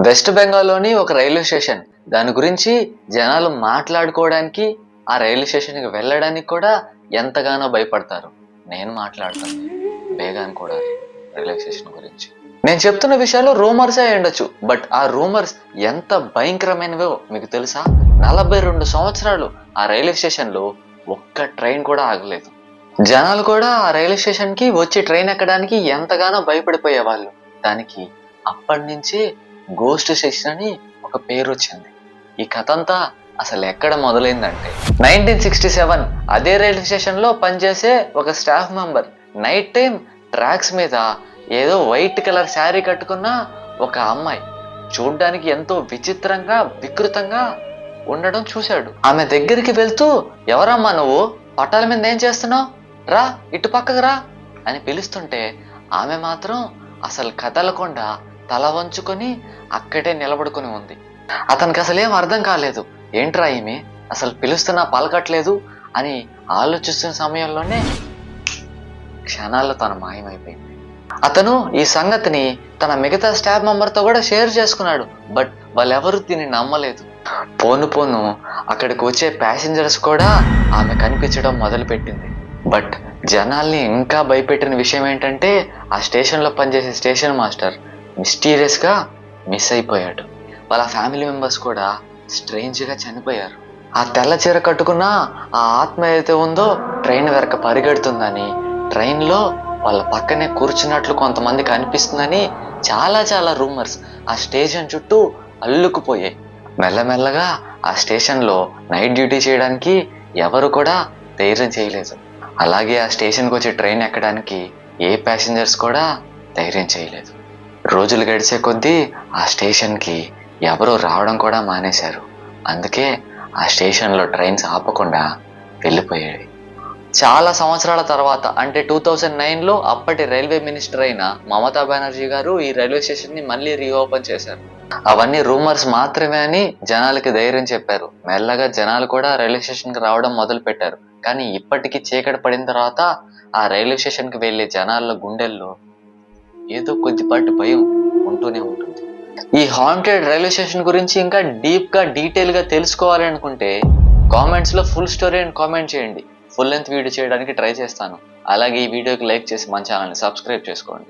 West బెంగాల్లోని ఒక railway station. దాని గురించి జనాలు మాట్లాడుకోవడానికి, ఆ రైల్వే స్టేషన్కి వెళ్ళడానికి కూడా ఎంతగానో భయపడతారు. నేను మాట్లాడతాను బేగాన్ కూడా రైల్వే స్టేషన్ గురించి. నేను చెప్తున్న విషయాలు రూమర్సే ఉండొచ్చు, బట్ ఆ రూమర్స్ ఎంత భయంకరమైనవో మీకు తెలుసా? 42 సంవత్సరాలు ఆ రైల్వే స్టేషన్లో ఒక్క ట్రైన్ కూడా ఆగలేదు. జనాలు కూడా ఆ రైల్వే స్టేషన్కి వచ్చి ట్రైన్ ఎక్కడానికి ఎంతగానో భయపడిపోయేవాళ్ళు. దానికి అప్పటి నుంచి గోస్ట్ స్టేషన్ అని ఒక పేరు వచ్చింది. ఈ కథ అంతా అసలు ఎక్కడ మొదలైందంటే 1967 అదే రైల్వే స్టేషన్ లో పనిచేసే ఒక staff member night time tracks మీద ఏదో వైట్ కలర్ శారీ కట్టుకున్న ఒక అమ్మాయి చూడ్డానికి ఎంతో విచిత్రంగా వికృతంగా ఉండడం చూశాడు. ఆమె దగ్గరికి వెళ్తూ, ఎవరమ్మా నువ్వు, పట్టాల మీద ఏం చేస్తున్నావు, రా ఇటు పక్కకు రా అని పిలుస్తుంటే ఆమె మాత్రం అసలు కదలకుండా తల వంచుకొని అక్కడే నిలబడుకుని ఉంది. అతనికి అసలేం అర్థం కాలేదు. ఏంట్రా ఈమె అసలు పిలుస్తున్నా పలకట్లేదు అని ఆలోచిస్తున్న సమయంలోనే క్షణాల్లో తన మాయమైపోయింది. అతను ఈ సంగతిని తన మిగతా స్టాఫ్ మెంబర్తో కూడా షేర్ చేసుకున్నాడు. బట్ వాళ్ళెవరూ దీన్ని నమ్మలేదు. పోను పోను అక్కడికి వచ్చే ప్యాసింజర్స్ కూడా ఆమె కనిపించడం మొదలుపెట్టింది. బట్ జనాల్ని ఇంకా భయపెట్టిన విషయం ఏంటంటే, ఆ స్టేషన్లో పనిచేసే స్టేషన్ మాస్టర్ మిస్టీరియస్గా మిస్ అయిపోయాడు. వాళ్ళ ఫ్యామిలీ మెంబర్స్ కూడా స్ట్రేంజ్గా చనిపోయారు. ఆ తెల్ల చీర కట్టుకున్న ఆ ఆత్మ ఏదైతే ఉందో ట్రైన్ వెనక పరిగెడుతుందని, ట్రైన్లో వాళ్ళ పక్కనే కూర్చున్నట్లు కొంతమందికి అనిపిస్తుందని చాలా చాలా రూమర్స్ ఆ స్టేషన్ చుట్టూ అల్లుకుపోయాయి. మెల్లమెల్లగా ఆ స్టేషన్లో నైట్ డ్యూటీ చేయడానికి ఎవరు కూడా ధైర్యం చేయలేదు. అలాగే ఆ స్టేషన్కి వచ్చి ట్రైన్ ఎక్కడానికి ఏ ప్యాసింజర్స్ కూడా ధైర్యం చేయలేదు. రోజులు గడిచే కొద్దీ ఆ స్టేషన్కి ఎవరూ రావడం కూడా మానేశారు. అందుకే ఆ స్టేషన్లో ట్రైన్స్ ఆపకుండా వెళ్ళిపోయాయి. చాలా సంవత్సరాల తర్వాత అంటే 2009లో అప్పటి రైల్వే మినిస్టర్ అయిన మమతా బెనర్జీ గారు ఈ రైల్వే స్టేషన్ని మళ్ళీ రీఓపెన్ చేశారు. అవన్నీ రూమర్స్ మాత్రమే అని జనాలకి ధైర్యం చెప్పారు. మెల్లగా జనాలు కూడా రైల్వే స్టేషన్కి రావడం మొదలు పెట్టారు. కానీ ఇప్పటికీ చీకటి పడిన తర్వాత ఆ రైల్వే స్టేషన్కి వెళ్ళే జనాల గుండెల్లో ఏదో కొద్దిపాటి భయం ఉంటూనే ఉంటుంది. ఈ హాంటెడ్ రైల్వే స్టేషన్ గురించి ఇంకా డీప్గా డీటెయిల్గా తెలుసుకోవాలి అనుకుంటే కామెంట్స్లో ఫుల్ స్టోరీ అని కామెంట్ చేయండి. ఫుల్ లెంత్ వీడియో చేయడానికి ట్రై చేస్తాను. అలాగే ఈ వీడియోకి లైక్ చేసి మన ఛానల్ని సబ్స్క్రైబ్ చేసుకోండి.